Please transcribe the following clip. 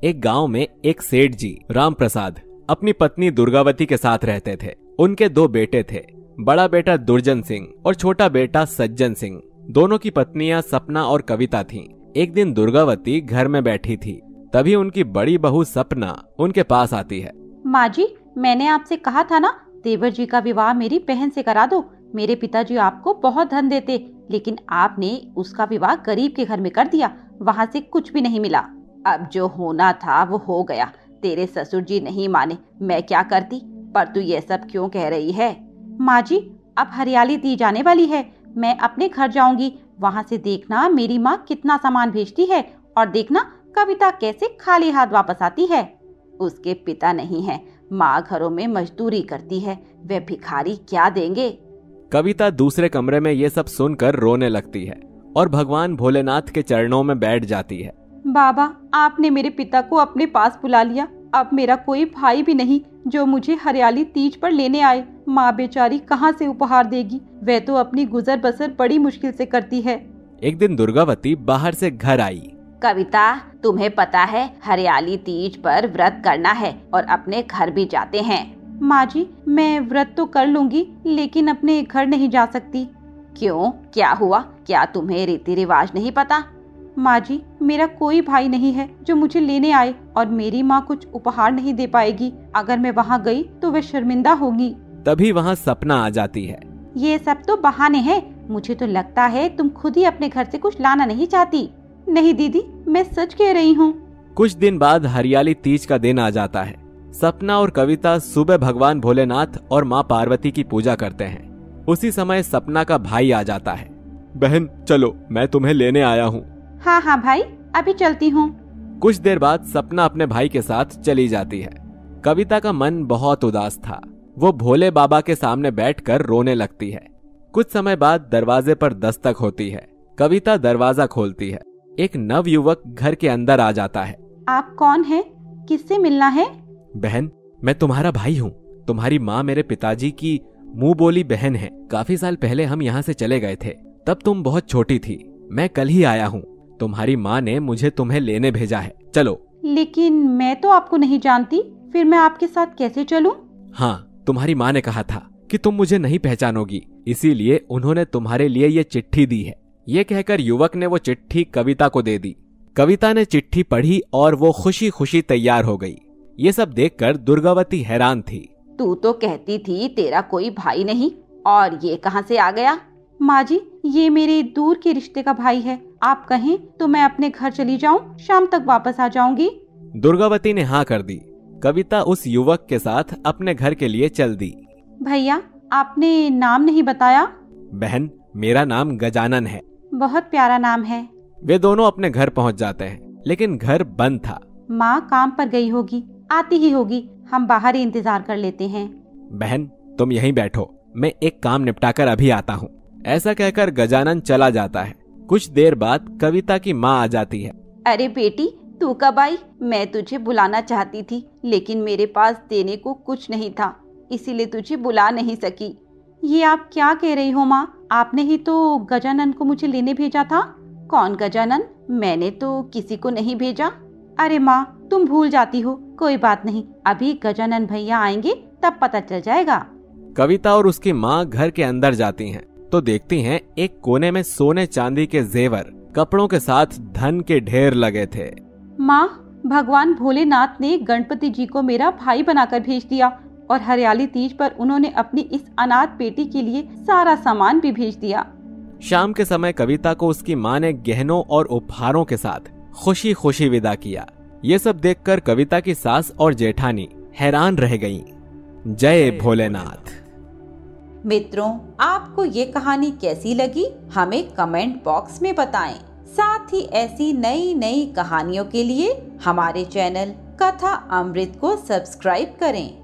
एक गांव में एक सेठ जी राम प्रसाद अपनी पत्नी दुर्गावती के साथ रहते थे। उनके 2 बेटे थे, बड़ा बेटा दुर्जन सिंह और छोटा बेटा सज्जन सिंह। दोनों की पत्नियां सपना और कविता थीं। एक दिन दुर्गावती घर में बैठी थी, तभी उनकी बड़ी बहू सपना उनके पास आती है। माँ जी, मैंने आपसे कहा था ना, देवर जी का विवाह मेरी बहन से करा दो। मेरे पिताजी आपको बहुत धन देते, लेकिन आपने उसका विवाह गरीब के घर में कर दिया। वहाँ से कुछ भी नहीं मिला। अब जो होना था वो हो गया। तेरे ससुर जी नहीं माने, मैं क्या करती। पर तू ये सब क्यों कह रही है? माँ जी, अब हरियाली दी जाने वाली है। मैं अपने घर जाऊंगी। वहाँ से देखना मेरी माँ कितना सामान भेजती है, और देखना कविता कैसे खाली हाथ वापस आती है। उसके पिता नहीं है, माँ घरों में मजदूरी करती है, वे भिखारी क्या देंगे। कविता दूसरे कमरे में ये सब सुनकर रोने लगती है और भगवान भोलेनाथ के चरणों में बैठ जाती है। बाबा, आपने मेरे पिता को अपने पास बुला लिया। अब मेरा कोई भाई भी नहीं जो मुझे हरियाली तीज पर लेने आए। माँ बेचारी कहाँ से उपहार देगी? वह तो अपनी गुजर बसर बड़ी मुश्किल से करती है। एक दिन दुर्गावती बाहर से घर आई। कविता, तुम्हें पता है हरियाली तीज पर व्रत करना है और अपने घर भी जाते हैं। माँ जी, मैं व्रत तो कर लूंगी, लेकिन अपने घर नहीं जा सकती। क्यों, क्या हुआ? क्या तुम्हें रीति रिवाज नहीं पता? माँ जी, मेरा कोई भाई नहीं है जो मुझे लेने आए, और मेरी माँ कुछ उपहार नहीं दे पाएगी। अगर मैं वहाँ गई तो वह शर्मिंदा होगी। तभी वहाँ सपना आ जाती है। ये सब तो बहाने हैं। मुझे तो लगता है तुम खुद ही अपने घर से कुछ लाना नहीं चाहती। नहीं दीदी, मैं सच कह रही हूँ। कुछ दिन बाद हरियाली तीज का दिन आ जाता है। सपना और कविता सुबह भगवान भोलेनाथ और माँ पार्वती की पूजा करते हैं। उसी समय सपना का भाई आ जाता है। बहन चलो, मैं तुम्हें लेने आया हूँ। हाँ हाँ भाई, अभी चलती हूँ। कुछ देर बाद सपना अपने भाई के साथ चली जाती है। कविता का मन बहुत उदास था। वो भोले बाबा के सामने बैठकर रोने लगती है। कुछ समय बाद दरवाजे पर दस्तक होती है। कविता दरवाजा खोलती है। एक नवयुवक घर के अंदर आ जाता है। आप कौन हैं? किससे मिलना है? बहन, मैं तुम्हारा भाई हूँ। तुम्हारी माँ मेरे पिताजी की मुंह बोली बहन है। काफी साल पहले हम यहाँ से चले गए थे, तब तुम बहुत छोटी थी। मैं कल ही आया हूँ। तुम्हारी माँ ने मुझे तुम्हें लेने भेजा है, चलो। लेकिन मैं तो आपको नहीं जानती, फिर मैं आपके साथ कैसे चलूं? हाँ, तुम्हारी माँ ने कहा था कि तुम मुझे नहीं पहचानोगी, इसीलिए उन्होंने तुम्हारे लिए ये चिट्ठी दी है। ये कहकर युवक ने वो चिट्ठी कविता को दे दी। कविता ने चिट्ठी पढ़ी और वो खुशी खुशी तैयार हो गई। ये सब देखकर दुर्गावती हैरान थी। तू तो कहती थी तेरा कोई भाई नहीं, और ये कहाँ से आ गया? माँ जी, ये मेरे दूर के रिश्ते का भाई है। आप कहें तो मैं अपने घर चली जाऊं, शाम तक वापस आ जाऊंगी। दुर्गावती ने हाँ कर दी। कविता उस युवक के साथ अपने घर के लिए चल दी। भैया, आपने नाम नहीं बताया। बहन, मेरा नाम गजानन है। बहुत प्यारा नाम है। वे दोनों अपने घर पहुंच जाते हैं, लेकिन घर बंद था। माँ काम पर गई होगी, आती ही होगी। हम बाहर ही इंतजार कर लेते हैं। बहन, तुम यहीं बैठो, मैं एक काम निपटाकर अभी आता हूँ। ऐसा कहकर गजानन चला जाता है। कुछ देर बाद कविता की माँ आ जाती है। अरे बेटी, तू कब आई? मैं तुझे बुलाना चाहती थी, लेकिन मेरे पास देने को कुछ नहीं था, इसीलिए तुझे बुला नहीं सकी। ये आप क्या कह रही हो माँ? आपने ही तो गजानन को मुझे लेने भेजा था। कौन गजानन? मैंने तो किसी को नहीं भेजा। अरे माँ, तुम भूल जाती हो। कोई बात नहीं, अभी गजानन भैया आएंगे तब पता चल जाएगा। कविता और उसकी माँ घर के अंदर जाती हैं, तो देखती हैं एक कोने में सोने चांदी के जेवर, कपड़ों के साथ धन के ढेर लगे थे। माँ, भगवान भोलेनाथ ने गणपति जी को मेरा भाई बनाकर भेज दिया, और हरियाली तीज पर उन्होंने अपनी इस अनाथ बेटी के लिए सारा सामान भी भेज दिया। शाम के समय कविता को उसकी माँ ने गहनों और उपहारों के साथ खुशी खुशी विदा किया। ये सब देखकर कविता की सास और जेठानी हैरान रह गईं। जय भोलेनाथ। मित्रों, आपको ये कहानी कैसी लगी हमें कमेंट बॉक्स में बताएं। साथ ही ऐसी नई नई कहानियों के लिए हमारे चैनल कथा अमृत को सब्सक्राइब करें।